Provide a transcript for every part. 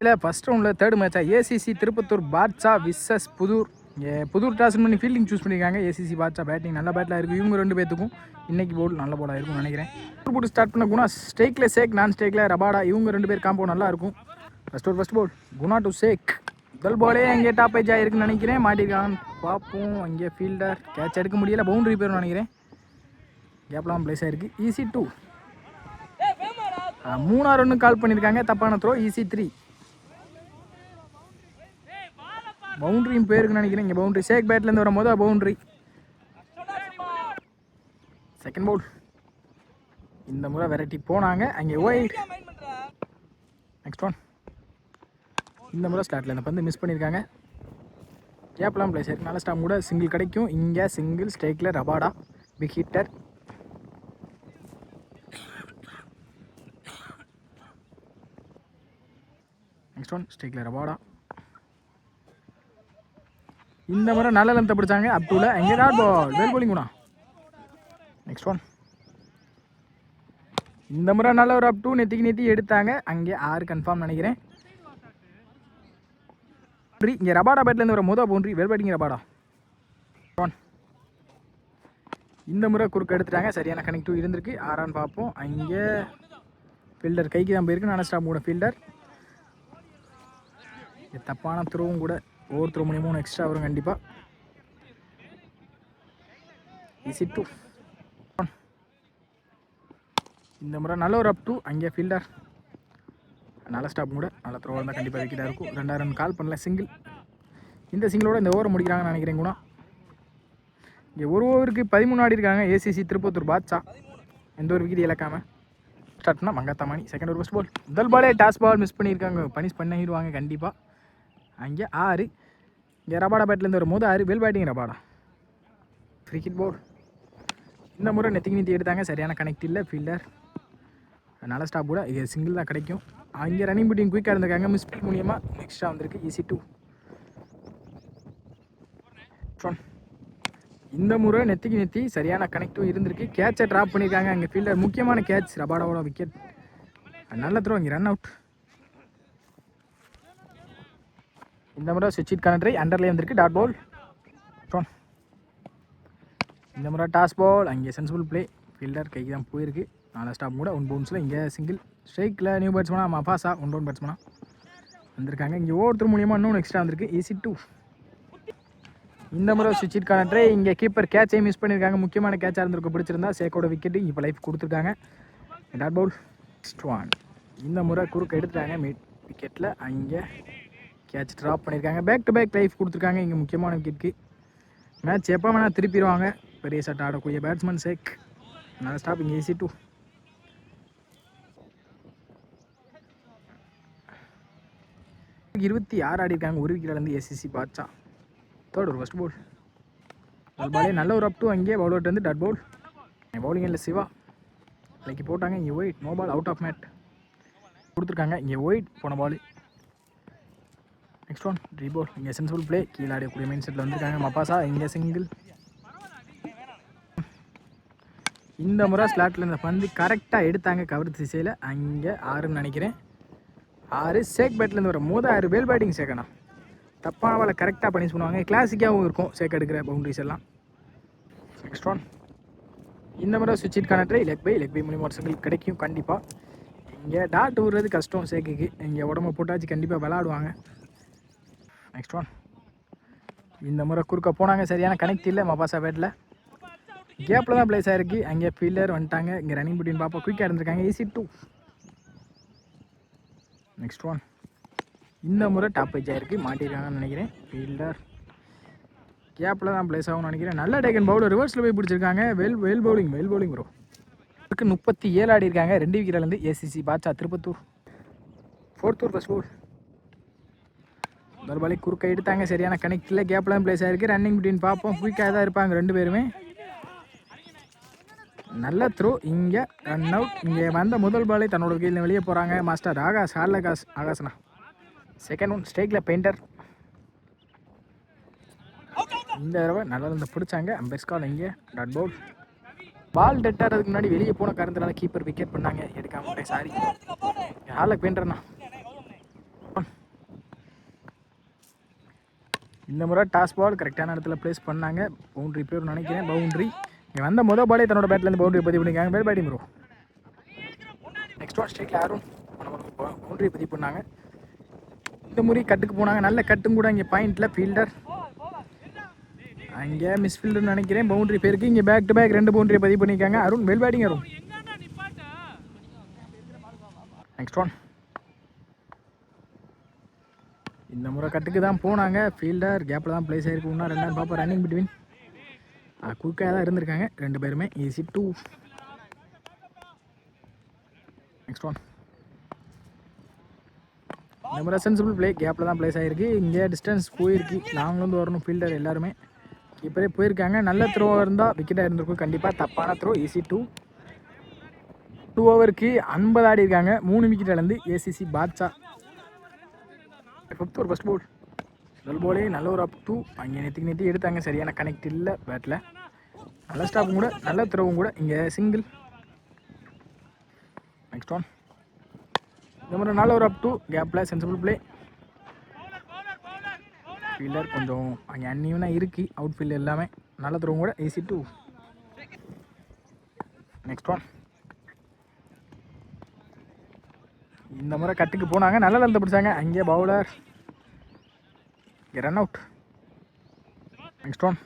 இல்லை ஃபஸ்ட் ரவுண்டில் தேர்ட் மேட்சா ACC Tirupattur Basha versus Pudur. Pudur toss பண்ணி ஃபீல்டிங் சூஸ் பண்ணியிருக்காங்க. ஏசிசி பாட்ஷா பேட்டிங் நல்ல பேட்டில் இருக்குது. இவங்க 2 பேத்துக்கும் இன்றைக்கி போல் நல்ல போலாக இருக்கும்னு நினைக்கிறேன். போட்டு ஸ்டார்ட் பண்ண குணா ஸ்டேக்கில் சேக், நான் ஸ்டேக்கில் ரபாடா. இவங்க 2 பேர் காம்போ நல்லா இருக்கும். ஃபஸ்ட் பால் குணா டு சேக். முதல் பாலே அங்கே டாப் ஏஜ் ஆகிருக்குன்னு நினைக்கிறேன். மாட்டிருக்கான்னு பார்ப்போம். அங்கே ஃபீல்டர் கேட்ச் எடுக்க முடியல. பவுண்டரி பேர்னு நினைக்கிறேன். கேப்லாம் பிளேஸ் ஆகிருக்கு. ஈஸி 2. 3 ரன்னு கால் பண்ணியிருக்காங்க. தப்பான த்ரோ. ஈஸி 3. பவுண்டரியும் பேருக்குன்னு நினைக்கிறேன். இங்கே பவுண்டரி சேக் பேட்லேருந்து வரும் போது பவுண்டரி. செகண்ட் பவுல் இந்த முறை வெரைட்டி போனாங்க. அங்கே ஒயிட். Next one. இந்த முறை ஸ்லாட்டில் இந்த பந்து மிஸ் பண்ணியிருக்காங்க. கேப்லாம் பிளேஸ் ஆயிருக்கு. நல்ல ஸ்டாம் கூட சிங்கிள் கிடைக்கும். இங்கே சிங்கிள் ஸ்டேக்கில் Rabada big hitter. Next one ஸ்டேக்கில் ரபாடா. இந்த முறை நல்ல லென்த்தை பிடிச்சாங்க. அப் டூல அங்கே dot ball. Well bowling Guna. Next one. இந்த முறை நல்ல ஒரு அப் டூ நெத்தி எடுத்தாங்க. அங்கே 6 கன்ஃபார்ம் நினைக்கிறேன். இங்கே ரபாடா பேட்லேருந்து வர மொதல் பவுண்டரி. Well batting Rabada. இந்த முறை குறுக்க எடுத்துட்டாங்க. சரியான கனெக்டிவ் இருந்திருக்கு. 6 பார்ப்போம். அங்கே ஃபீல்டர் கைக்கு தான் போயிருக்கு. நல்ல ஸ்டாப் கூட ஃபீல்டர். தப்பான த்ரோவும் கூட. ஓவர் த்ரோ 3 எக்ஸ்ட்ரா வரும் கண்டிப்பாக. ஈஸி 2. இந்த முறை நல்ல ஒரு அப் டூ. அங்கே ஃபீல்டர் நல்ல ஸ்டாப் கூட. நல்ல த்ரோ இருந்தால் கண்டிப்பாக விக்கெட்டாக இருக்கும். 2 ரன் கால் பண்ணல. சிங்கிள். இந்த சிங்கிளோட இந்த ஓவர் முடிக்கிறாங்கன்னு நினைக்கிறேன் குணா. இங்கே ஒரு ஓவருக்கு 13 ஆடி இருக்காங்க. ஏசிசி திருப்பத்தூர் பாட்ஷா எந்த ஒரு விக்கெட் இழக்காமல். ஸ்டார்ட்னா மங்காத்தாமணி. Second over first ball. முதல் பாலே டாஸ் பால் மிஸ் பண்ணியிருக்காங்க. பனிஷ் பண்ணிடுவாங்க கண்டிப்பாக. அங்கே 6. இங்கே ரபாடா பேட்லேருந்து வரும்போது 6. Well batting Rabada. Free hit ball. இந்த முறை நெத்தி எடுத்தாங்க. சரியான கனெக்ட் இல்லை. ஃபீல்டர் நல்ல ஸ்டாப் கூட. இது சிங்கிள் தான் கிடைக்கும். அங்கே ரன்னிங் பிட்டிங் குயிக்காக இருந்திருக்காங்க. மிஸ் பண்ண மூலியமாக எக்ஸ்ட்ரா வந்திருக்கு. ஈஸி 2. இந்த முறை நெத்தி சரியான கனெக்டும் இருந்திருக்கு. கேட்சை ட்ராப் பண்ணியிருக்காங்க. அங்கே ஃபீல்டர் முக்கியமான கேட்ச். ரபாடாவோட விக்கெட். நல்ல த்ரோ. இங்கே ரன் அவுட். இந்த முறை சுவிட்ச் ஹிட் கனெக்டரை அண்டர்லேயே வந்திருக்கு. Dot ball. இந்த முறை டாஸ் பால். அங்கே சென்சிபிள் பிளே. ஃபீல்டர் கைக்கு தான் போயிருக்கு. நல்ல ஸ்டாப் கூட. 1 பவுன்ஸில் இங்கே சிங்கிள். ஸ்ட்ரைக்கில் நியூ பேட்ஸ்மேனா மஃபாசா 1 டவுன் பேட்ஸ்மேனா வந்திருக்காங்க. இங்கே ஒவ்வொருத்தர் மூலியமாக இன்னொன்று எக்ஸ்ட்ரா வந்திருக்கு. ஈஸி 2. இந்த முறை சுவிட்ச் ஹிட் கனெக்டரை இங்கே கீப்பர் கேட்சையும் மிஸ் பண்ணியிருக்காங்க. முக்கியமான கேட்சாக இருந்திருக்கு. பிடிச்சிருந்தா சேக்கோட விக்கெட்டு இப்போ லைஃப் கொடுத்துருக்காங்க. Dot ball. Next one. இந்த முறை குறுக்க எடுத்துட்டாங்க மிட் விக்கெட்டில். அங்கே கேட்ச் ட்ராப் பண்ணியிருக்காங்க. பேக் டு பேக் லைஃப் கொடுத்துருக்காங்க. இங்கே முக்கியமான விக்கெட்டுக்கு. மேட்ச் எப்போ வேணால் திருப்பிடுவாங்க. பெரிய சட்டை ஆடக்கூடிய பேட்ஸ்மேன் சேக். நல்ல ஸ்டாப். இங்கே ஈஸி 2. 26 ஆடி இருக்காங்க. ஒரு விக்கெட்லேருந்து ஏசிசி பாட்ஷா. தேர்ட் ஒரு ஃபர்ஸ்ட் பால். பாலே நல்ல ஒரு அப் டூ. அங்கே பவுலர்ட்டு வந்து டாட் பால். பவுலிங் இல்லை சிவா. லைக்கு போட்டாங்க. இங்கே wide. No ball. Out of மேட் கொடுத்துருக்காங்க. இங்கே ஒயிட் போன பால். Next one. ரீபால். இங்கே சென்சிபிள் பிளே. கீழே ஆடக்கூடிய மைண்ட் செட்டில் வந்திருக்காங்க. மப்பாசா இங்கே சிங்கிள். இந்த முறை ஸ்லாட்டில் இந்த பந்து கரெக்டாக எடுத்தாங்க. கவர் திசையில். அங்கே 6ன்னு நினைக்கிறேன். 6 சேக் பேட்லேருந்து வர 6 வேல் பேட்டிங் சேக்கண்ணா. தப்பான பாலை கரெக்டாக பனிஷ் பண்ணுவாங்க. கிளாசிக்காகவும் இருக்கும் சேக் எடுக்கிற பவுண்டரிஸ் எல்லாம். Next one. இந்த முறை சுவிட்ச் ஹிட் கனெக்டரை லெக் பை மூலியமாக ஒரு சிங்கிள் கிடைக்கும் கண்டிப்பாக. இங்கே டாட் விடுறது கஷ்டம் சேக்குக்கு. இங்கே உடம்பு போட்டாச்சு கண்டிப்பாக விளாடுவாங்க. Next one. இந்த முறை குறுக்க போனாங்க. சரியான கனெக்ட் இல்லை. மபாசா பேட்டில் கேப்பில் தான் பிளேஸ் ஆகிருக்கு. அங்கே ஃபீல்டர் வந்துட்டாங்க. இங்கே ரன்னிங் பிட்டின்னு பார்ப்போம். குயிக்காக இருந்திருக்காங்க. ஈஸி 2. Next one. இந்த முறை டாப் ஏஜ் ஆகிருக்கு. மாட்டிருக்காங்கன்னு நினைக்கிறேன். ஃபீல்டர் கேப்பில் தான் பிளேஸ் ஆகும்னு நினைக்கிறேன். நல்ல டேக்கன் பவுலர். ரிவர்ஸில் போய் பிடிச்சிருக்காங்க. Well bowling bro. 37 ஆடி இருக்காங்க. 2 விக்கெட்லேருந்து ACC Basha Tirupattur. Fourth over first ball. முதல் பாலே குறுக்க எடுத்தாங்க. சரியான கனெக்ட் இல்லை. கேப்பில் தான் பிளேஸ் ஆகிருக்கு. ரன்னிங் பிட்டின்னு பார்ப்போம். குயிக்காக தான் இருப்பாங்க 2 பேருமே. நல்ல த்ரோ. இங்கே ரன் அவுட். இங்கே வந்த முதல் பாலே தன்னோட கீழே வெளியே போகிறாங்க. மாஸ்டர் ஆகாஷ்னா. Second one. ஸ்டேக்கில் பெயிண்டர். இந்த தடவை நல்லா இருந்து பிடிச்சாங்க. அம்பேஸ் கால். இங்கே டாட் பால். பால் டெட் ஆகிறதுக்கு முன்னாடி வெளியே போன காரணத்தினால கீப்பர் விக்கெட் பண்ணாங்க. எடுக்காம சாரி. ஹாலில் பெயிண்டர்ண்ணா. இந்த முறை டாஸ் பால் கரெக்டான இடத்துல ப்ளேஸ் பண்ணாங்க. பவுண்ட்ரி பேர் நினைக்கிறேன். பவுண்ட்ரி இங்கே வந்த மொதல் பாலே தன்னோட பேட்லேருந்து பவுண்ட்ரி பதிவு பண்ணிக்காங்க. Bad batting bro. Next one ஸ்ட்ரைக்கில் யாரும் பவுண்ட்ரி பதிவு பண்ணாங்க. இந்த முறை கட்டுக்கு போனாங்க. நல்ல கட்டும் கூட இங்கே பாயிண்டில் ஃபீல்டர் அங்கே மிஸ் ஃபீல்டர்னு நினைக்கிறேன். பவுண்ட்ரி பேருக்கு இங்கே பேக் டு பேக் 2 பவுண்ட்ரியை பதிவு பண்ணியிருக்காங்க. Arun well batting. Arun next one இந்த முறை கட்டுக்கு தான் போனாங்க. ஃபீல்டர் கேப்பில் தான் ப்ளேஸ் ஆகிருக்கு. இன்னும் 2 பாப்பா ரன்னிங் பிட்வீன் குறுக்காக தான் இருந்திருக்காங்க 2 பேருமே. ஈஸி 2. நெக்ஸ்ட் ஒன் இந்த முறை சென்சிபிள் பிளே கேப்பில் தான் ப்ளேஸ் ஆகிருக்கு. இங்கே டிஸ்டன்ஸ் போயிருக்கு. லாங்லேருந்து வரணும் ஃபீல்டர் எல்லாருமே. கீப்பரே போயிருக்காங்க. நல்ல த்ரோ இருந்தால் விக்கெட்டாக இருந்திருக்கும் கண்டிப்பாக. தப்பான த்ரோ. ஈஸி 2. 2 ஓவருக்கு 50 ஆடி இருக்காங்க. 3 விக்கெட் இழந்து ACC Badshah. 5th over first ball. முதல் பாலே நல்ல ஒரு அப் 2 அங்கே நெத்தி எடுத்தாங்க. சரியான கனெக்ட் இல்லை பேட்டில். நல்ல ஸ்டாப்பும் கூட நல்ல த்ரோவும் கூட. இங்கே சிங்கிள். நெக்ஸ்ட் ஒன் இந்த மாதிரி நல்ல ஒரு அப் 2 கேப்பில் சென்சிபிள் பிளே. ஃபீல்டர் கொஞ்சம் அங்கே அன்னியூனாக இருக்குது. அவுட் ஃபீல்டு எல்லாமே நல்ல த்ரோவும் கூட. ஈஸி 2. நெக்ஸ்ட் ஒன் இந்த முறை கட்டுக்கு போனாங்க. நல்ல லென்த்தை பிடிச்சாங்க. அங்கே bowler run out. Next one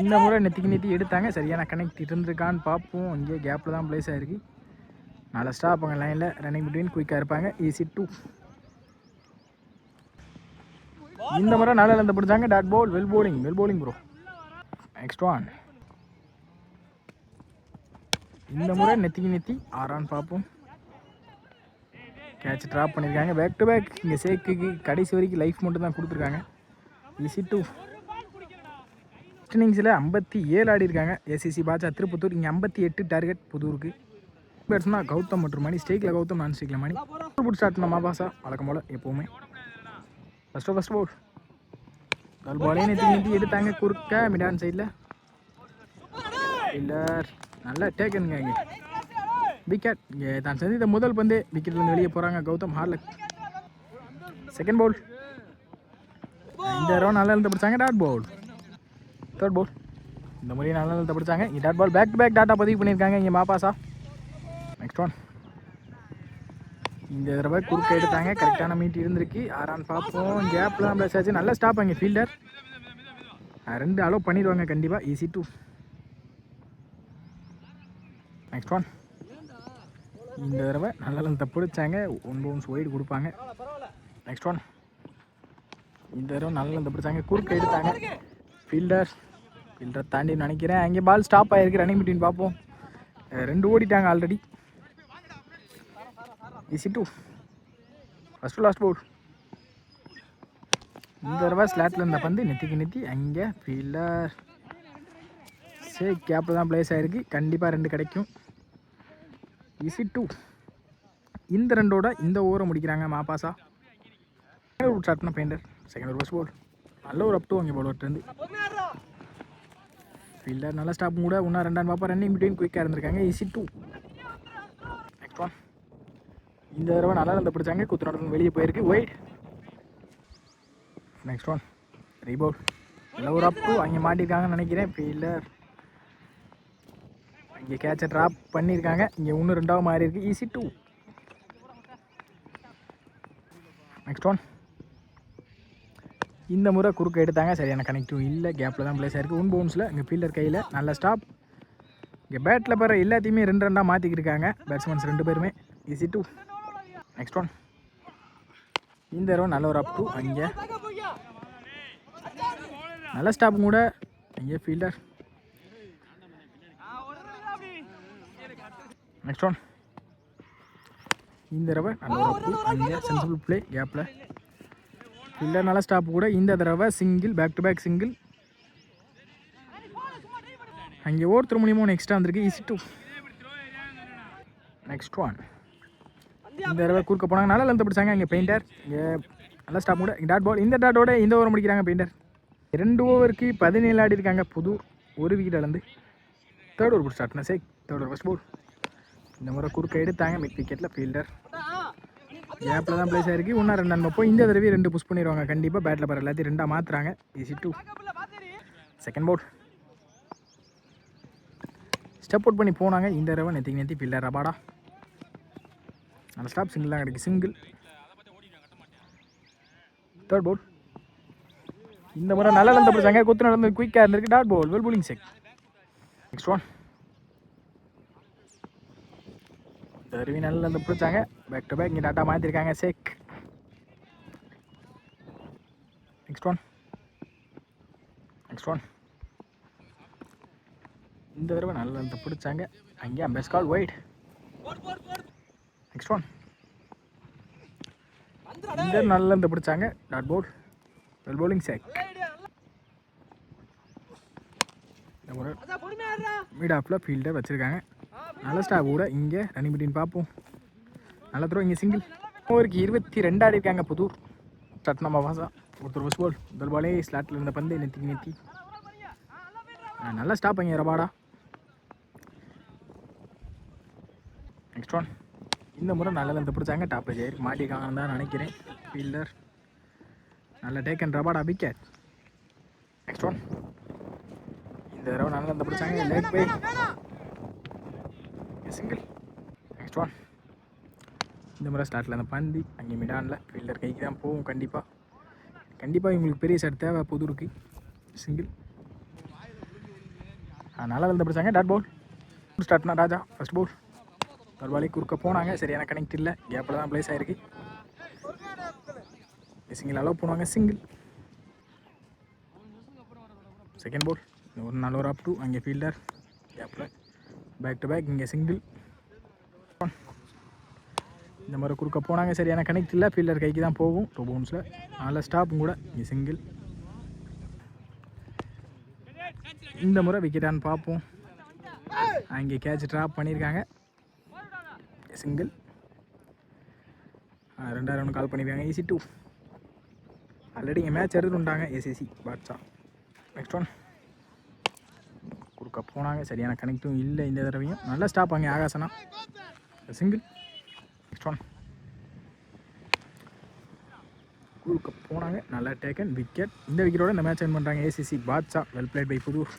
இந்த முறை நெத்தி எடுத்தாங்க. சரியான கனெக்ட் இருந்திருக்கான்னு பார்ப்போம். இங்கே கேப்பில் தான் ப்ளேஸ் ஆகிருக்கு. நல்ல ஸ்டாப் அங்கே லைனில் ரன்னிங் பிட்வீன் குயிக்காக இருப்பாங்க. ஈஸி 2. இந்த முறை நல்ல லென்த்தை பிடிச்சாங்க. Dot ball. Well bowling bro. Next one இந்த முறை நெத்தி ஆறான்னு பார்ப்போம். கேட்ச் ட்ராப் பண்ணியிருக்காங்க. பேக் டு பேக் இங்கே சேக்குக்கு கடைசி வரைக்கும் லைஃப் மட்டும் தான் கொடுத்துருக்காங்க. ஈஸி 2. இன்னிங்ஸில் 57 ஆடி இருக்காங்க ஏசிசி பாட்ஷா திருப்பத்தூர். இங்கே 58 டார்கெட் புதூருக்கு. பேட்ஸ்னா கௌதம் மற்றும் மணி. ஸ்டேக்கில் கௌதம், நான் ஸ்டேக்கில் மணி. புட் ஸ்டார்ட் பண்ண மாபாசா வழக்கம் போல் எப்போவுமே. ஃபர்ஸ்ட் பால் முதல் பாலே நெத்தி எடுத்தாங்க. குறுக்க மிடான் சைடில் ஃபீல்டர் நல்லா டேக்கனுங்க. இங்கே விக்கெட். இங்கே தான் சந்தித்த முதல் பந்து விக்கெட்லேருந்து வெளியே போகிறாங்க கௌதம். ஹார்லக். செகண்ட் பால் இந்த தடவை நல்லா இருந்து பிடிச்சாங்க. டாட் பால். தேர்ட் பால் இந்த முறையும் நல்லா இருந்து பிடிச்சாங்க. இங்கே dot ball. Back to back டாட்டா பதிவு பண்ணியிருக்காங்க இங்கே மாபாசா. நெக்ஸ்ட் ஒன் இந்த தடவை குறுக்க எடுத்தாங்க. கரெக்டான மீட் இருந்திருக்கு. ஆறான்னு பார்ப்போம். கேப்பில் தான் ப்ளஸ் ஆச்சு. நல்ல ஸ்டாப் அங்கே ஃபீல்டர் 2 அலோவ் பண்ணிடுவாங்க கண்டிப்பாக. ஈஸி 2. நெக்ஸ்ட் ஒன் இந்த தடவை நல்ல லென்த்தை பிடிச்சாங்க. 1 பவுன்ஸ் ஒய்டு கொடுப்பாங்க. நெக்ஸ்ட் ஒன் இந்த தடவை நல்ல லென்த்தை பிடிச்சாங்க. குறுக்க எடுத்தாங்க. ஃபீல்டர் தாண்டி நினைக்கிறேன். அங்கே பால் ஸ்டாப் ஆகிருக்கு. ரன்னிங் பிட்வீன் பார்ப்போம். 2 ஓடிட்டாங்க already. Easy 2. First last ball இந்த தடவை ஸ்லாட்டில் இருந்த பந்து நெத்தி அங்கே ஃபீல்டர் கேப்பில் தான் ப்ளேஸ் ஆகிருக்கு. கண்டிப்பாக 2 கிடைக்கும். ஈஸி 2. இந்த 2ஓட இந்த ஓவரை முடிக்கிறாங்க மாபாசா. ஸ்டார்ட் பண்ண பெயிண்டர். செகண்ட் ஓவர் ஃபர்ஸ்ட் பால் நல்ல ஒரு அப் 2 அங்கே பவுலர்லேருந்து. ஃபீல்டர் நல்ல ஸ்டாப்பும் கூட. இன்னும் 2 பாப்பா ரன்னிங் பிட்வீன் குயிக்காக இருந்திருக்காங்க. ஈஸி 2. நெக்ஸ்ட் ஒன் இந்த தடவை நல்லா இருந்து பிடிச்சாங்க. குத்துனோட வெளியே போயிருக்கு. ஒயிட். நெக்ஸ்ட் ஒன் ரீபவுல். நல்ல ஒரு அப் 2 அங்கே மாட்டிருக்காங்கன்னு நினைக்கிறேன். ஃபீல்டர் இங்கே கேட்சை ட்ராப் பண்ணியிருக்காங்க. இங்கே இன்னும் 2வது மாறி இருக்குது. ஈஸி 2. நெக்ஸ்ட் ஒன் இந்த முறை குறுக்க எடுத்தாங்க. சரியான கனெக்டிவ் இல்லை. கேப்பில் தான் ப்ளேஸ் ஆகிருக்கு. 1 பவுன்ஸில் இங்கே ஃபீல்டர் கையில் நல்ல ஸ்டாப். இங்கே பேட்டில் பெற எல்லாத்தையுமே 2 மாற்றிக்கிருக்காங்க பேட்ஸ்மேன்ஸ் 2 பேருமே. ஈஸி 2. நெக்ஸ்ட் ஒன் இந்த தடவை நல்ல ஒரு அப் 2 அங்கே நல்ல ஸ்டாப்பும் கூட. அங்கே ஃபீல்டர். நெக்ஸ்ட் ஒன் இந்த தடவை நல்ல ஒரு அப் 2 அங்கே சென்சிபிள் பிளே கேப்பில். ஃபீல்டர் நல்ல ஸ்டாப் கூட. இந்த தடவை single. Back to back single. அங்கே ஒருத்தர் மூலியமாக எக்ஸ்ட்ரா வந்திருக்கு. ஈஸி 2. நெக்ஸ்ட் ஒன் இந்த தடவை குறுக்க போனாங்க. நல்லா லென்த்தை பிடிச்சாங்க. இங்கே பெயிண்டர் இங்கே நல்லா ஸ்டாப் கூட. Dot ball. இந்த டாட்டோட இந்த ஓவர் முடிக்கிறாங்க பெயிண்டர். 2 ஓவருக்கு 17 ஆடி இருக்காங்க புதூர். 1 விக்கெட் இழந்து. தேர்ட் ஓவர் ஸ்டார்ட் பண்ண தேர்ட் ஓவர் ஃபர்ஸ்ட் பால் இந்த முறை குறுக்க எடுத்தாங்க. மிட் விக்கெட்டில் ஃபீல்டர் கேப்பில் தான் ப்ளேஸ் ஆயிருக்கு. இன்னும் 2 ரன் பார்ப்போம். இந்த தடவை 2 புஷ் பண்ணிடுவாங்க கண்டிப்பாக. பேட்டில் பாரு எல்லாத்தையும் 2 மாற்றுறாங்க. ஈஸி 2. செகண்ட் போர்ட் ஸ்டெப் அவுட் பண்ணி போனாங்க. இந்த தடவை நெத்தி ஃபீல்டர் ரபாடா. நல்ல ஸ்டாப் சிங்கிள் தான் கிடைக்கும். சிங்கிள். தேர்ட் போர்ட் இந்த முறை நல்ல லென்த் பிடிச்சாங்க. கொத்து நடந்து குயிக்காக இருந்திருக்கு. Dot ball. Well bowling check. Next one தருவி நல்ல லென்த் பிடிச்சாங்க. பேக் டு பேக் இங்கே டாட்டா மாற்றிருக்காங்க. செக். நெக்ஸ்ட் ஒன் இந்த தடவை நல்ல லென்த் பிடிச்சாங்க. அங்கே best call wide. Next one இந்த நல்ல லென்த் பிடிச்சாங்க. Dot ball. Well bowling check. Mid ஆஃபில் ஃபீல்டர் வச்சுருக்காங்க. நல்ல ஸ்டாப் கூட இங்கே ரன்னிங் பிட்டின்னு பார்ப்போம். நல்ல த்ரோ இங்கே சிங்கிள். ஓவருக்கு 22 ஆடி இருக்காங்க புதூர். ஸ்டார்ட் நம்ம வாசா ஒருத்தர் ஃபஸ்ட் பால். முதல் பாலே ஸ்லாட்டில் இருந்த பந்து நெத்தி நல்ல ஸ்டாப் அங்கே ரபாடா. நெக்ஸ்ட் ஒன் இந்த முறை நல்ல லென்த் பிடிச்சாங்க. டாப் ஜெயிருக்கு மாட்டிக்காங்கன்னு தான் நினைக்கிறேன். ஃபீல்டர் நல்ல taken Rabada. Wicket. Next one இந்த தடவை நல்ல லென்த் பிடிச்சாங்க. Leg bye single. Next one இந்த முறை ஸ்டார்ட்டில் அந்த பந்தி அங்கே மிடானில் ஃபீல்டர் கைக்கு தான் போகும். கண்டிப்பாக இவங்களுக்கு பெரிய ஷாட் தேவை புதூருக்கு. சிங்கிள். நல்லா லென்த் பிடிச்சாங்க. Dot ball. ஸ்டார்ட்னா ராஜா ஃபர்ஸ்ட் பால். ஒரு பாலே குறுக்க போனாங்க. சரியான கனெக்ட் இல்லை. கேப்பில் தான் ப்ளேஸ் ஆகிருக்கு. சிங்கிள் அலோவ் பண்ணுவாங்க. சிங்கிள். செகண்ட் பால் ஒரு நல்ல ஒரு அப் டூ அங்கே ஃபீல்டர் கேப்பில் பேக் டு பேக் இங்கே சிங்கிள். இந்த மாதிரி குறுக்க போனாங்க. சரியான கனெக்ட் இல்லை. ஃபீல்டர் கைக்கு தான் போகும். 2 பவுன்ஸில் நல்ல ஸ்டாப்பும் கூட இங்கே சிங்கிள். இந்த முறை விக்கெட்டான்னு பார்ப்போம். அங்கே கேட்ச் ட்ராப் பண்ணியிருக்காங்க. சிங்கிள். 2 ரன் கால் பண்ணியிருக்காங்க. ஈஸி 2. ஆல்ரெடி இங்கே மேட்ச் எடுத்துட்டாங்க ஏசிசி பாட்ஷா. நெக்ஸ்ட் ஒன் குறுக்க போனாங்க. சரியான கனெக்டும் இல்லை இந்த தடவையும். நல்ல ஸ்டாப் அங்கே ஆகாசனா. சிங்கிள். நெக்ஸ்ட் ஒன் குறுக்க போனாங்க. நல்லா டேக்கன் விக்கெட். இந்த விக்கெட்டோட இந்த மேட்ச் வின் பண்ணுறாங்க ACC Badshah. Well played by Pudur.